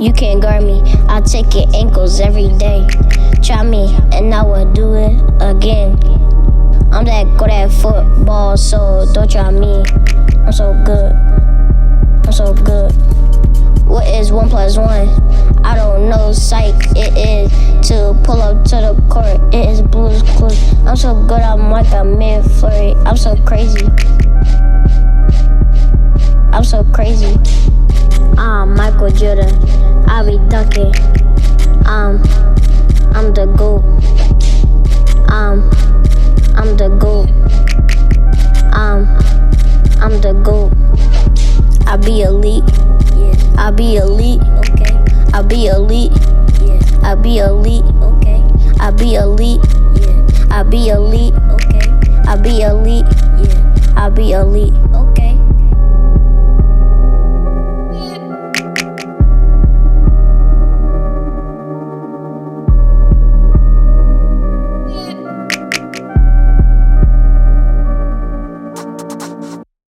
You can't guard me. I take your ankles every day. Try me, and I will do it again. I'm that good at football, so don't try me. I'm so good. I'm so good. What is 1 + 1? I don't know, psych. It is to pull up to the court. It is Blue's Clues. I'm so good, I'm like a mid-flurry. I'm so crazy. I'm so crazy. I'm Michael Jordan. I be dunking. I'm the GOAT. I'm the GOAT. I'm the GOAT. I be elite. I be elite. Okay. I be elite. Yeah. I be elite. Okay. I be elite. Yeah. I be elite. Okay. I be elite. Yeah. I be elite.